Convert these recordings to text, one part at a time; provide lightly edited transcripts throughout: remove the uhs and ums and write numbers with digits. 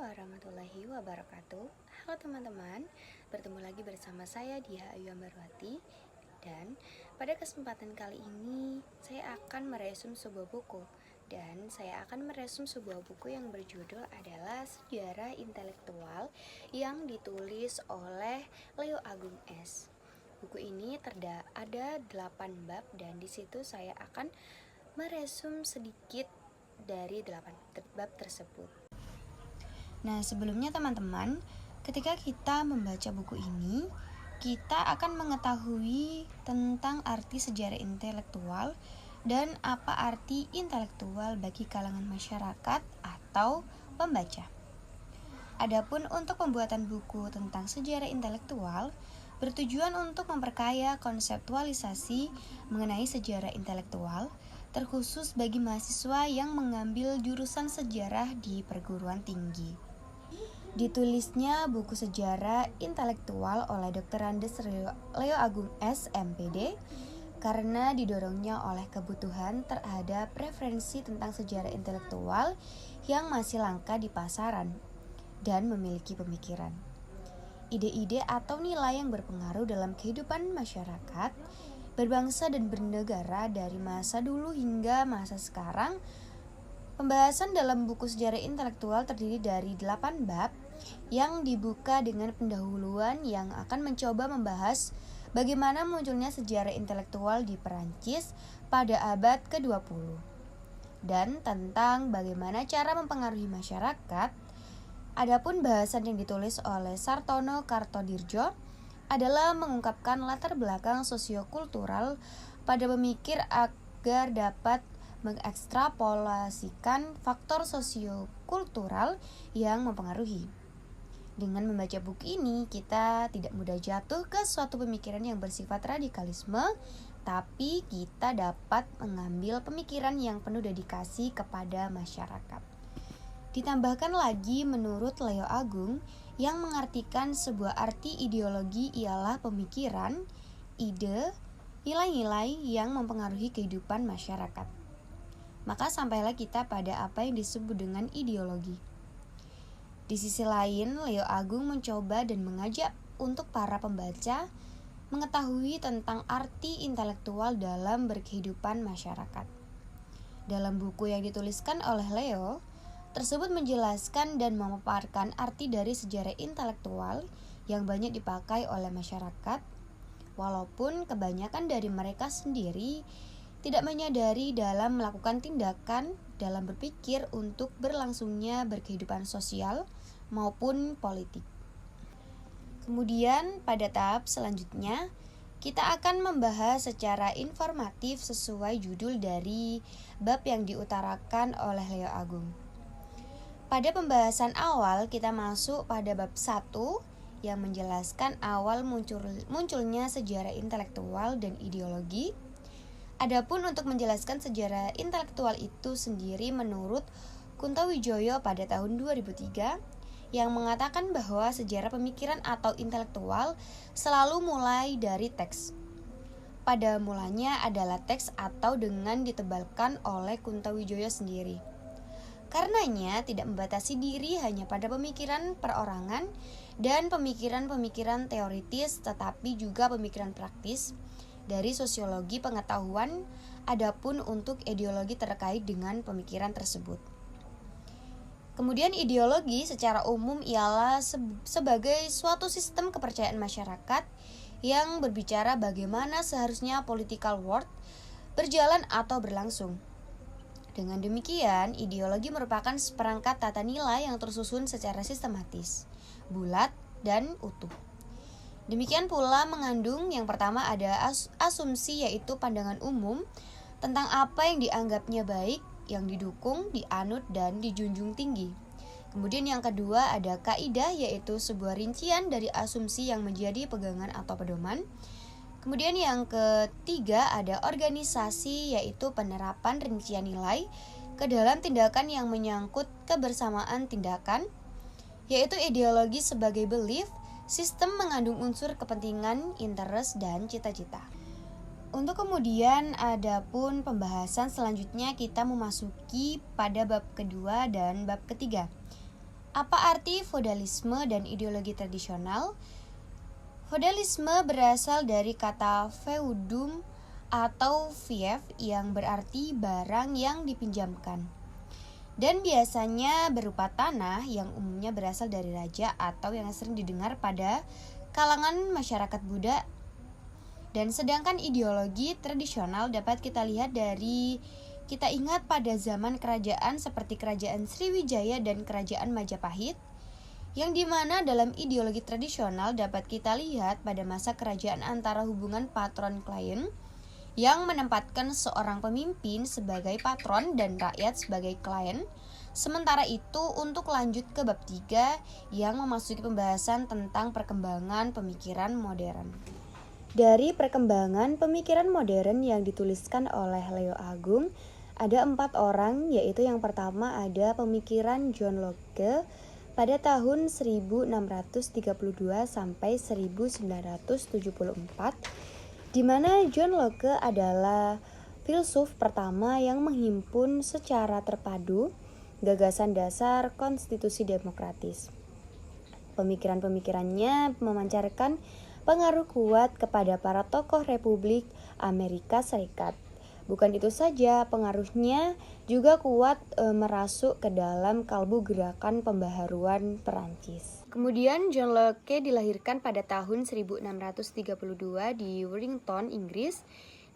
warahmatullahi wabarakatuh. Halo teman-teman, bertemu lagi bersama saya Diah Ayu Ambarwati. Dan pada kesempatan kali ini saya akan meresum sebuah buku. Dan saya akan meresum sebuah buku yang berjudul adalah Sejarah Intelektual yang ditulis oleh Leo Agung S. Buku ini ada 8 bab dan di situ saya akan meresum sedikit dari 8 bab tersebut. Nah, sebelumnya teman-teman, ketika kita membaca buku ini, kita akan mengetahui tentang arti sejarah intelektual dan apa arti intelektual bagi kalangan masyarakat atau pembaca. Adapun untuk pembuatan buku tentang sejarah intelektual, bertujuan untuk memperkaya konseptualisasi mengenai sejarah intelektual, terkhusus bagi mahasiswa yang mengambil jurusan sejarah di perguruan tinggi. Ditulisnya buku sejarah intelektual oleh Dr. Andes Leo Agung S. MPD karena didorongnya oleh kebutuhan terhadap referensi tentang sejarah intelektual yang masih langka di pasaran dan memiliki pemikiran, ide-ide atau nilai yang berpengaruh dalam kehidupan masyarakat, berbangsa dan bernegara dari masa dulu hingga masa sekarang. Pembahasan dalam buku sejarah intelektual terdiri dari 8 bab yang dibuka dengan pendahuluan yang akan mencoba membahas bagaimana munculnya sejarah intelektual di Perancis pada abad ke-20 dan tentang bagaimana cara mempengaruhi masyarakat. Adapun bahasan yang ditulis oleh Sartono Kartodirjo adalah mengungkapkan latar belakang sosiokultural pada pemikir agar dapat mengekstrapolasikan faktor sosiokultural yang mempengaruhi. Dengan membaca buku ini, kita tidak mudah jatuh ke suatu pemikiran yang bersifat radikalisme, tapi kita dapat mengambil pemikiran yang penuh dedikasi kepada masyarakat. Ditambahkan lagi menurut Leo Agung, yang mengartikan sebuah arti ideologi ialah pemikiran, ide, nilai-nilai yang mempengaruhi kehidupan masyarakat. Maka sampailah kita pada apa yang disebut dengan ideologi. Di sisi lain, Leo Agung mencoba dan mengajak untuk para pembaca mengetahui tentang arti intelektual dalam berkehidupan masyarakat. Dalam buku yang dituliskan oleh Leo, tersebut menjelaskan dan memaparkan arti dari sejarah intelektual yang banyak dipakai oleh masyarakat, walaupun kebanyakan dari mereka sendiri tidak menyadari dalam melakukan tindakan dalam berpikir untuk berlangsungnya berkehidupan sosial maupun politik. Kemudian pada tahap selanjutnya, kita akan membahas secara informatif sesuai judul dari bab yang diutarakan oleh Leo Agung. Pada pembahasan awal kita masuk pada bab 1 yang menjelaskan awal munculnya sejarah intelektual dan ideologi. Adapun untuk menjelaskan sejarah intelektual itu sendiri menurut Kuntowijoyo pada tahun 2003 yang mengatakan bahwa sejarah pemikiran atau intelektual selalu mulai dari teks. Pada mulanya adalah teks atau dengan ditebalkan oleh Kuntowijoyo sendiri. Karenanya tidak membatasi diri hanya pada pemikiran perorangan dan pemikiran-pemikiran teoritis, tetapi juga pemikiran praktis dari sosiologi pengetahuan, adapun untuk ideologi terkait dengan pemikiran tersebut. Kemudian ideologi secara umum ialah sebagai suatu sistem kepercayaan masyarakat yang berbicara bagaimana seharusnya political world berjalan atau berlangsung. Dengan demikian, ideologi merupakan seperangkat tata nilai yang tersusun secara sistematis, bulat, dan utuh. Demikian pula mengandung yang pertama ada asumsi, yaitu pandangan umum tentang apa yang dianggapnya baik, yang didukung, dianut, dan dijunjung tinggi. Kemudian yang kedua ada kaidah, yaitu sebuah rincian dari asumsi yang menjadi pegangan atau pedoman. Kemudian yang ketiga ada organisasi, yaitu penerapan rincian nilai ke dalam tindakan yang menyangkut kebersamaan tindakan, yaitu ideologi sebagai belief. Sistem mengandung unsur kepentingan, interest, dan cita-cita. Untuk kemudian adapun pembahasan selanjutnya kita memasuki pada bab kedua dan bab ketiga. Apa arti feodalisme dan ideologi tradisional? Feodalisme berasal dari kata feudum atau fief yang berarti barang yang dipinjamkan. Dan biasanya berupa tanah yang umumnya berasal dari raja atau yang sering didengar pada kalangan masyarakat Buddha. Dan sedangkan ideologi tradisional dapat kita lihat dari kita ingat pada zaman kerajaan seperti kerajaan Sriwijaya dan kerajaan Majapahit, yang dimana dalam ideologi tradisional dapat kita lihat pada masa kerajaan antara hubungan patron-klien yang menempatkan seorang pemimpin sebagai patron dan rakyat sebagai klien. Sementara itu untuk lanjut ke bab 3 yang memasuki pembahasan tentang perkembangan pemikiran modern. Dari perkembangan pemikiran modern yang dituliskan oleh Leo Agung, ada 4 orang, yaitu yang pertama ada pemikiran John Locke pada tahun 1632 sampai 1974, di mana John Locke adalah filsuf pertama yang menghimpun secara terpadu gagasan dasar konstitusi demokratis. Pemikiran-pemikirannya memancarkan pengaruh kuat kepada para tokoh Republik Amerika Serikat. Bukan itu saja, pengaruhnya juga kuat merasuk ke dalam kalbu gerakan pembaharuan Perancis. Kemudian John Locke dilahirkan pada tahun 1632 di Wellington, Inggris.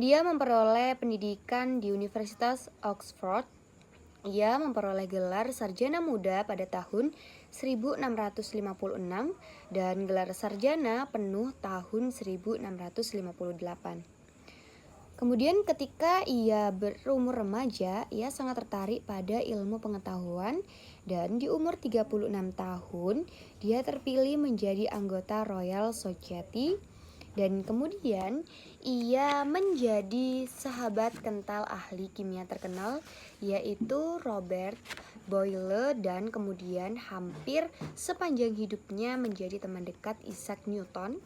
Dia memperoleh pendidikan di Universitas Oxford. Ia memperoleh gelar sarjana muda pada tahun 1656 dan gelar sarjana penuh tahun 1658. Kemudian ketika ia berumur remaja, ia sangat tertarik pada ilmu pengetahuan dan di umur 36 tahun dia terpilih menjadi anggota Royal Society dan kemudian ia menjadi sahabat kental ahli kimia terkenal yaitu Robert Boyle dan kemudian hampir sepanjang hidupnya menjadi teman dekat Isaac Newton.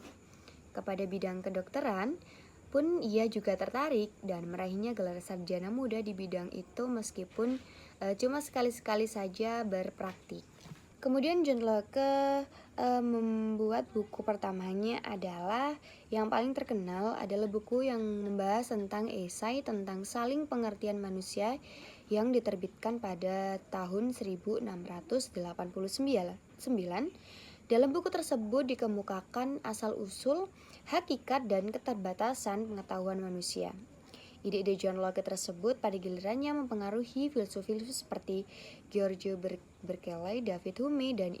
Kepada bidang kedokteran pun ia juga tertarik dan meraihnya gelar sarjana muda di bidang itu meskipun cuma sekali-sekali saja berpraktik. Kemudian John Locke membuat buku pertamanya adalah yang paling terkenal adalah buku yang membahas tentang esai tentang saling pengertian manusia yang diterbitkan pada tahun 1689. Dalam buku tersebut dikemukakan asal-usul, hakikat, dan keterbatasan pengetahuan manusia. Ide-ide John Locke tersebut pada gilirannya mempengaruhi filsuf-filsuf seperti George Berkeley, David Hume, dan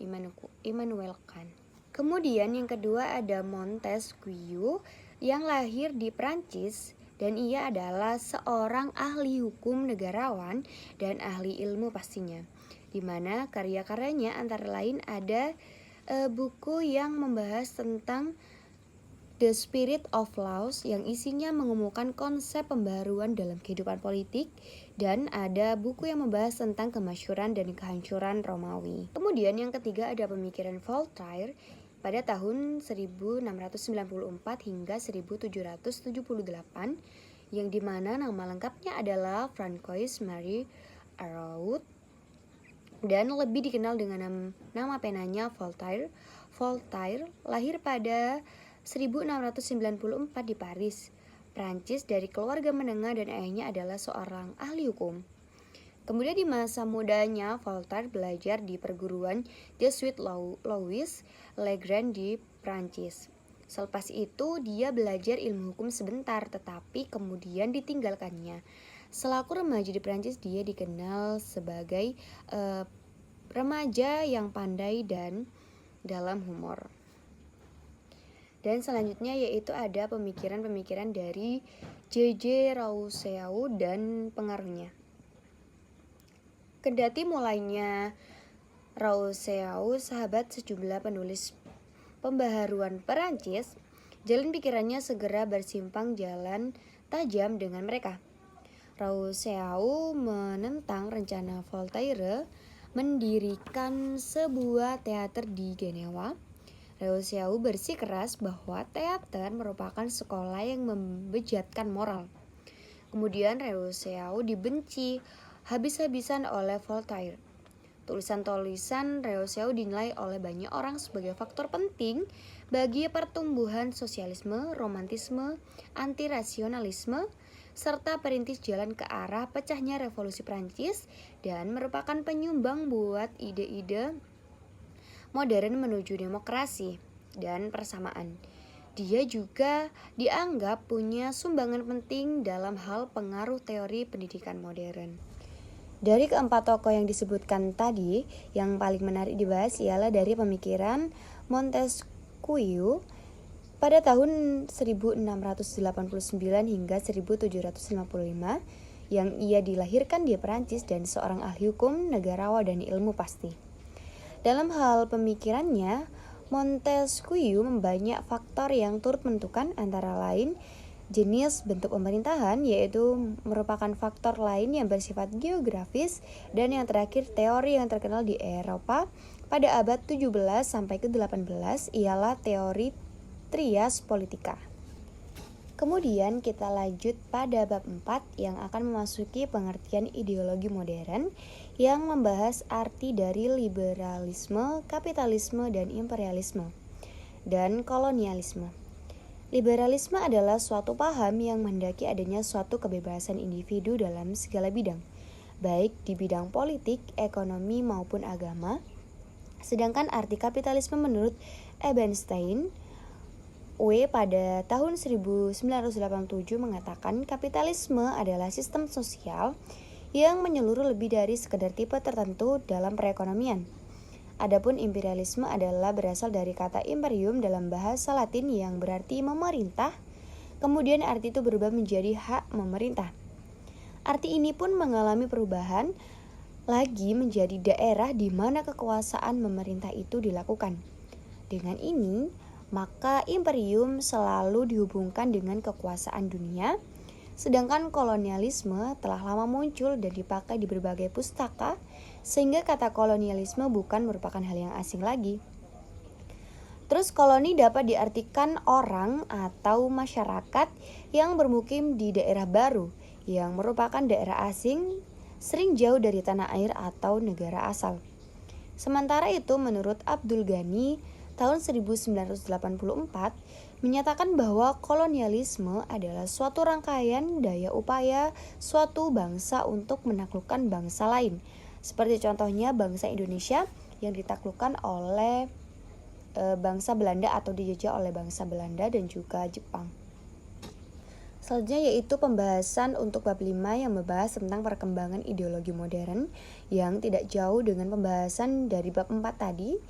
Immanuel Kant. Kemudian yang kedua ada Montesquieu yang lahir di Prancis dan ia adalah seorang ahli hukum negarawan dan ahli ilmu pastinya, di mana karya-karyanya antara lain ada buku yang membahas tentang The Spirit of Laws yang isinya mengumumkan konsep pembaruan dalam kehidupan politik dan ada buku yang membahas tentang kemasyhuran dan kehancuran Romawi. Kemudian yang ketiga ada pemikiran Voltaire pada tahun 1694 hingga 1778 yang dimana nama lengkapnya adalah Francois Marie Araud dan lebih dikenal dengan nama penanya Voltaire. Voltaire lahir pada 1694 di Paris, Prancis dari keluarga menengah dan ayahnya adalah seorang ahli hukum. Kemudian di masa mudanya Voltaire belajar di perguruan Jesuit Louis Le Grand di Prancis. Selepas itu dia belajar ilmu hukum sebentar tetapi kemudian ditinggalkannya. Selaku remaja di Prancis dia dikenal sebagai remaja yang pandai dan dalam humor. Dan selanjutnya yaitu ada pemikiran-pemikiran dari J.J. Rousseau dan pengaruhnya. Kendati mulainya Rousseau sahabat sejumlah penulis pembaharuan Perancis, jalan pikirannya segera bersimpang jalan tajam dengan mereka. Rousseau menentang rencana Voltaire mendirikan sebuah teater di Genewa. Rousseau bersikeras bahwa teater merupakan sekolah yang membejatkan moral. Kemudian Rousseau dibenci habis-habisan oleh Voltaire. Tulisan-tulisan Reo Seo dinilai oleh banyak orang sebagai faktor penting bagi pertumbuhan sosialisme, romantisme, anti-rasionalisme, serta perintis jalan ke arah pecahnya revolusi Prancis dan merupakan penyumbang buat ide-ide modern menuju demokrasi dan persamaan. Dia juga dianggap punya sumbangan penting dalam hal pengaruh teori pendidikan modern. Dari keempat tokoh yang disebutkan tadi, yang paling menarik dibahas ialah dari pemikiran Montesquieu pada tahun 1689 hingga 1755 yang ia dilahirkan di Perancis dan seorang ahli hukum, negarawan dan ilmu pasti. Dalam hal pemikirannya, Montesquieu membanyak faktor yang turut menentukan antara lain jenis bentuk pemerintahan, yaitu merupakan faktor lain yang bersifat geografis, dan yang terakhir teori yang terkenal di Eropa pada abad 17 sampai ke 18 ialah teori trias politika. Kemudian kita lanjut pada bab 4 yang akan memasuki pengertian ideologi modern yang membahas arti dari liberalisme, kapitalisme, dan imperialisme, dan kolonialisme. Liberalisme adalah suatu paham yang menghendaki adanya suatu kebebasan individu dalam segala bidang, baik di bidang politik, ekonomi, maupun agama. Sedangkan arti kapitalisme menurut Ebenstein pada tahun 1987 mengatakan kapitalisme adalah sistem sosial yang menyeluruh lebih dari sekedar tipe tertentu dalam perekonomian. Adapun imperialisme adalah berasal dari kata imperium dalam bahasa Latin yang berarti memerintah, kemudian arti itu berubah menjadi hak memerintah. Arti ini pun mengalami perubahan lagi menjadi daerah di mana kekuasaan memerintah itu dilakukan. Dengan ini, maka imperium selalu dihubungkan dengan kekuasaan dunia, sedangkan kolonialisme telah lama muncul dan dipakai di berbagai pustaka, sehingga kata kolonialisme bukan merupakan hal yang asing lagi. Terus koloni dapat diartikan orang atau masyarakat yang bermukim di daerah baru, yang merupakan daerah asing, sering jauh dari tanah air atau negara asal. Sementara itu menurut Abdul Ghani, tahun 1984 menyatakan bahwa kolonialisme adalah suatu rangkaian daya upaya suatu bangsa untuk menaklukkan bangsa lain. Seperti contohnya bangsa Indonesia yang ditaklukkan oleh bangsa Belanda atau dijajah oleh bangsa Belanda dan juga Jepang. Selanjutnya yaitu pembahasan untuk bab 5 yang membahas tentang perkembangan ideologi modern yang tidak jauh dengan pembahasan dari bab 4 tadi.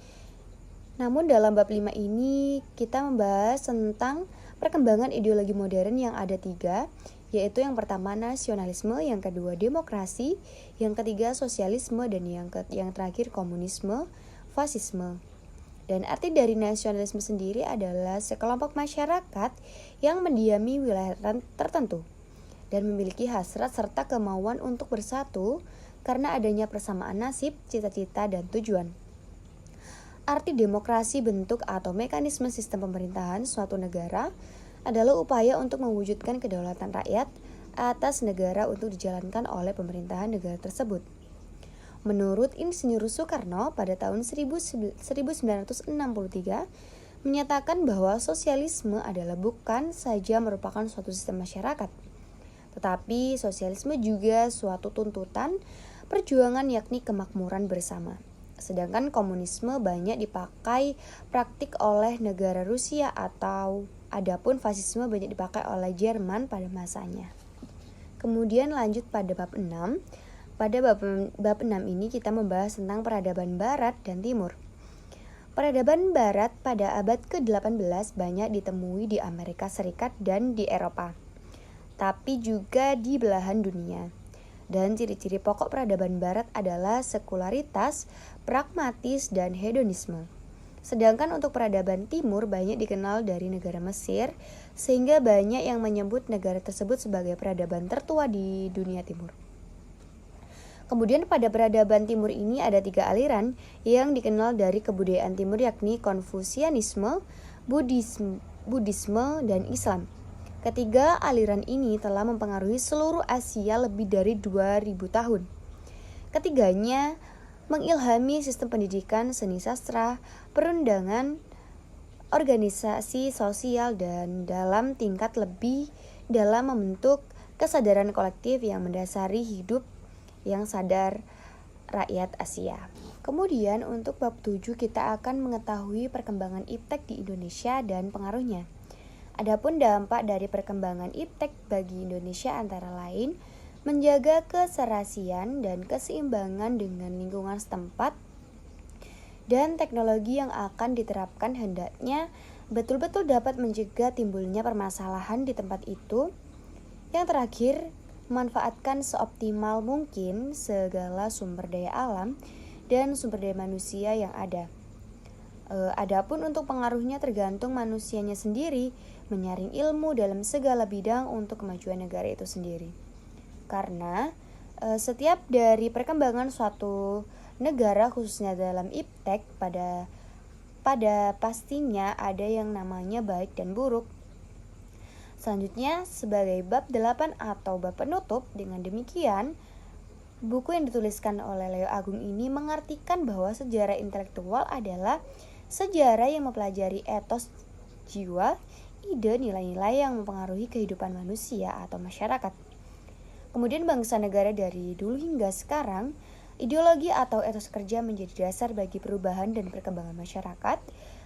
Namun dalam bab 5 ini kita membahas tentang perkembangan ideologi modern yang ada 3, yaitu yang pertama nasionalisme, yang kedua demokrasi, yang ketiga sosialisme, dan yang terakhir komunisme, fasisme. Dan arti dari nasionalisme sendiri adalah sekelompok masyarakat yang mendiami wilayah tertentu dan memiliki hasrat serta kemauan untuk bersatu karena adanya persamaan nasib, cita-cita, dan tujuan. Arti demokrasi bentuk atau mekanisme sistem pemerintahan suatu negara adalah upaya untuk mewujudkan kedaulatan rakyat atas negara untuk dijalankan oleh pemerintahan negara tersebut. Menurut Insinyur Soekarno pada tahun 1963 menyatakan bahwa sosialisme adalah bukan saja merupakan suatu sistem masyarakat, tetapi sosialisme juga suatu tuntutan perjuangan yakni kemakmuran bersama. Sedangkan komunisme banyak dipakai praktik oleh negara Rusia adapun fasisme banyak dipakai oleh Jerman pada masanya. Kemudian lanjut pada bab 6. Pada bab 6 ini kita membahas tentang peradaban Barat dan Timur. Peradaban Barat pada abad ke-18 banyak ditemui di Amerika Serikat dan di Eropa, tapi juga di belahan dunia. Dan ciri-ciri pokok peradaban Barat adalah sekularitas, pragmatis, dan hedonisme. Sedangkan untuk peradaban Timur banyak dikenal dari negara Mesir, sehingga banyak yang menyebut negara tersebut sebagai peradaban tertua di dunia Timur. Kemudian pada peradaban Timur ini ada 3 aliran yang dikenal dari kebudayaan Timur, yakni Konfusianisme, Buddhisme, dan Islam. Ketiga aliran ini telah mempengaruhi seluruh Asia lebih dari 2000 tahun. Ketiganya mengilhami sistem pendidikan, seni sastra, perundangan, organisasi sosial, dan dalam tingkat lebih dalam membentuk kesadaran kolektif yang mendasari hidup yang sadar rakyat Asia. Kemudian untuk bab 7 kita akan mengetahui perkembangan iptek di Indonesia dan pengaruhnya. Adapun dampak dari perkembangan iptek bagi Indonesia antara lain menjaga keserasian dan keseimbangan dengan lingkungan setempat, dan teknologi yang akan diterapkan hendaknya betul-betul dapat mencegah timbulnya permasalahan di tempat itu. Yang terakhir, memanfaatkan seoptimal mungkin segala sumber daya alam dan sumber daya manusia yang ada. Adapun untuk pengaruhnya tergantung manusianya sendiri menyaring ilmu dalam segala bidang untuk kemajuan negara itu sendiri. Karena setiap dari perkembangan suatu negara khususnya dalam iptek pada pastinya ada yang namanya baik dan buruk. Selanjutnya sebagai bab 8 atau bab penutup, dengan demikian buku yang dituliskan oleh Leo Agung ini mengartikan bahwa sejarah intelektual adalah sejarah yang mempelajari etos jiwa, ide, nilai-nilai yang mempengaruhi kehidupan manusia atau masyarakat. Kemudian bangsa negara dari dulu hingga sekarang, ideologi atau etos kerja menjadi dasar bagi perubahan dan perkembangan masyarakat,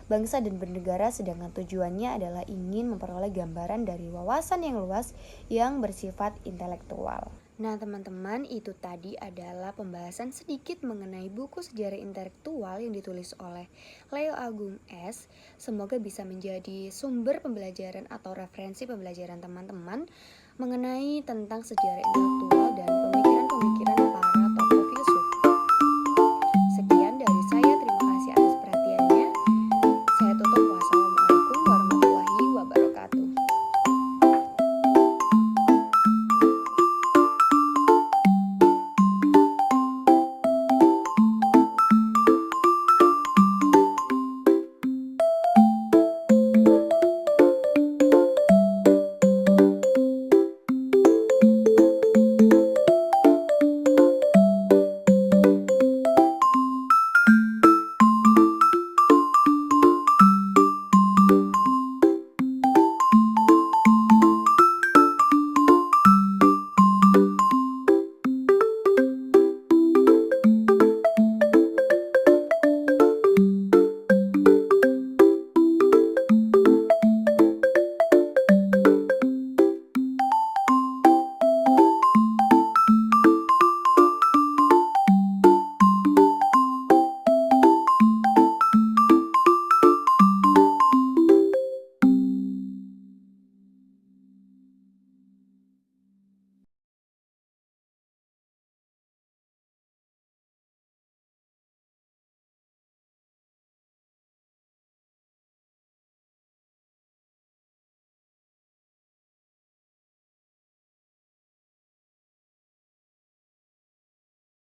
bangsa dan bernegara, sedangkan tujuannya adalah ingin memperoleh gambaran dari wawasan yang luas yang bersifat intelektual. Nah teman-teman, itu tadi adalah pembahasan sedikit mengenai buku sejarah intelektual yang ditulis oleh Leo Agung S. Semoga bisa menjadi sumber pembelajaran atau referensi pembelajaran teman-teman mengenai tentang sejarah intelektual